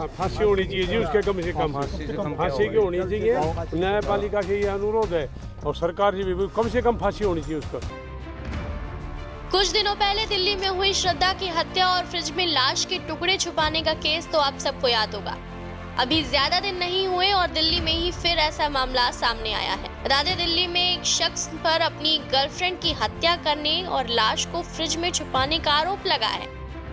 फांसी होनी चाहिए जी उसके कम से कम फांसी की होनी चाहिए। न्यायपालिका के ये अनुरोध है और सरकार जी भी कम से कम फांसी होनी चाहिए उसका। कुछ दिनों पहले दिल्ली में हुई श्रद्धा की हत्या और फ्रिज में लाश के टुकड़े छुपाने का केस तो आप सबको याद होगा। अभी ज्यादा दिन नहीं हुए और दिल्ली में ही फिर ऐसा मामला सामने आया है। बता दें, दिल्ली में एक शख्स पर अपनी गर्लफ्रेंड की हत्या करने और लाश को फ्रिज में छुपाने का आरोप लगा है।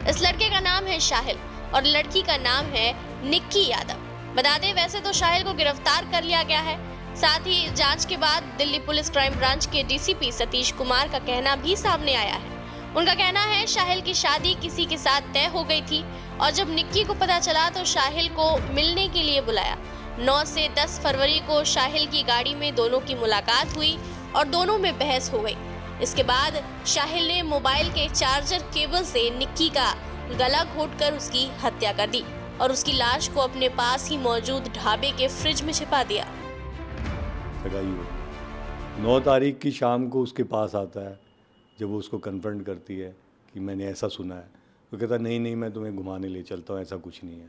इस लड़के का नाम है शाहिल और लड़की का नाम है निक्की यादव। बता दें, वैसे तो शाहिल को गिरफ्तार कर लिया गया है। साथ ही जांच के बाद दिल्ली पुलिस क्राइम ब्रांच के डीसीपी सतीश कुमार का कहना भी सामने आया है। उनका कहना है शाहिल की शादी किसी के साथ तय हो गई थी और जब निक्की को पता चला तो शाहिल को मिलने के लिए बुलाया। 9 से 10 फरवरी को शाहिल की गाड़ी में दोनों की मुलाकात हुई और दोनों में बहस हो गई। इसके बाद शाहिल ने मोबाइल के चार्जर केबल से निक्की का गला घोंटकर उसकी हत्या कर दी और उसकी लाश को अपने पास ही मौजूद ढाबे के फ्रिज में छिपा दिया। 9 तारीख की शाम को उसके पास आता है। जब वो उसको कन्फ्रंट करती है कि मैंने ऐसा सुना है, तो कहता नहीं मैं तुम्हें घुमाने ले चलता हूँ, ऐसा कुछ नहीं है।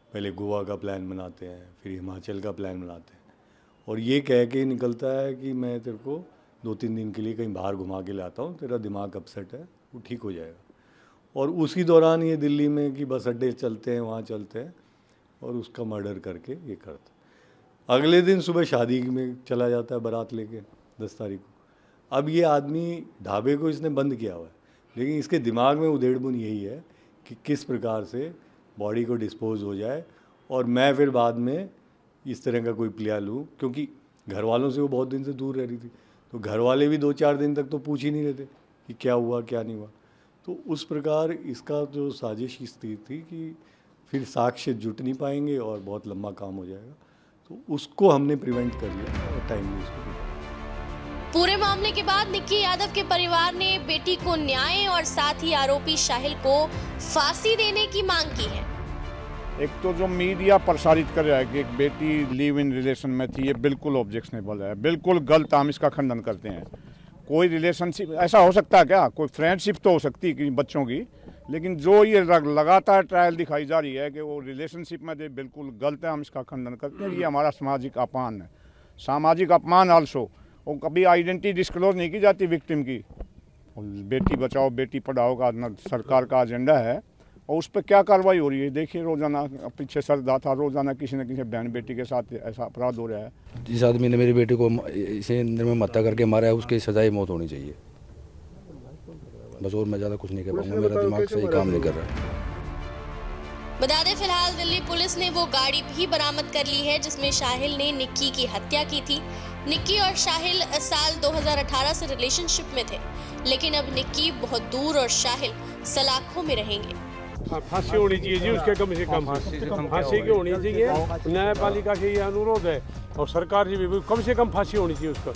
पहले गोवा का प्लान बनाते हैं, फिर हिमाचल का प्लान बनाते हैं और ये कह के निकलता है कि मैं तेरे को 2-3 दिन के लिए कहीं बाहर घुमा के लाता हूँ, तेरा दिमाग अपसेट है, वो ठीक हो जाएगा। और उसी दौरान ये दिल्ली में कि बस अड्डे चलते हैं, वहाँ चलते हैं और उसका मर्डर करके ये करता। अगले दिन सुबह शादी में चला जाता है बारात लेके 10 तारीख को। अब ये आदमी ढाबे को इसने बंद किया हुआ है, लेकिन इसके दिमाग में उधेड़-बुन यही है कि किस प्रकार से बॉडी को डिस्पोज हो जाए और मैं फिर बाद में इस तरह का कोई प्लान लूँ, क्योंकि घर वालों से वो बहुत दिन से दूर रह रही थी। तो घर वाले भी 2-4 दिन तक तो पूछ ही नहीं रहे थे कि क्या हुआ क्या नहीं हुआ। तो उस प्रकार इसका जो साजिश इस थी कि फिर साक्ष्य जुट नहीं पाएंगे और बहुत लंबा काम हो जाएगा। तो उसको हमने प्रिवेंट कर लिया और टाइमली उसको। पूरे मामले के बाद निक्की यादव के परिवार ने बेटी को न्याय और साथ ही आरोपी शाहिल को फांसी देने की मांग की है। एक तो जो मीडिया प्रसारित कर रहा है कि एक बेटी लिव इन रिलेशन में थी, ये बिल्कुल ऑब्जेक्शनेबल है, बिल्कुल गलत। हम इसका खंडन करते हैं। कोई रिलेशनशिप ऐसा हो सकता है क्या? कोई फ्रेंडशिप तो हो सकती है बच्चों की, लेकिन जो ये लगातार ट्रायल दिखाई जा रही है कि वो रिलेशनशिप में थे, बिल्कुल गलत है। हम इसका खंडन करते हैं। ये हमारा सामाजिक अपमान है, सामाजिक अपमान ऑल्सो। वो कभी आइडेंटिटी डिस्क्लोज नहीं की जाती विक्टिम की। बेटी बचाओ बेटी पढ़ाओ का सरकार का एजेंडा है और उस पर क्या कार्रवाई हो रही है देखिए। रोजाना पीछे सरदा था, रोजाना किसी न किसी बहन बेटी के साथ ऐसा अपराध हो रहा है। जिस आदमी ने मेरी बेटी को इसे निर्मम हत्या करके मारा है उसकी सजाए मौत होनी चाहिए। बस और मैं ज़्यादा कुछ नहीं कर पाऊंगा, मेरा दिमाग सही काम नहीं कर रहा है। बता दें, फिलहाल दिल्ली पुलिस ने वो गाड़ी भी बरामद कर ली है जिसमें शाहिल ने निक्की की हत्या की थी। निक्की और शाहिल साल 2018 से रिलेशनशिप में थे, लेकिन अब निक्की बहुत दूर और शाहिल सलाखों में रहेंगे। फांसी होनी चाहिए जी उसके कम से कम फांसी की होनी चाहिए। न्यायपालिका के ये अनुरोध है और सरकार जी भी कम से कम फांसी होनी चाहिए उसका।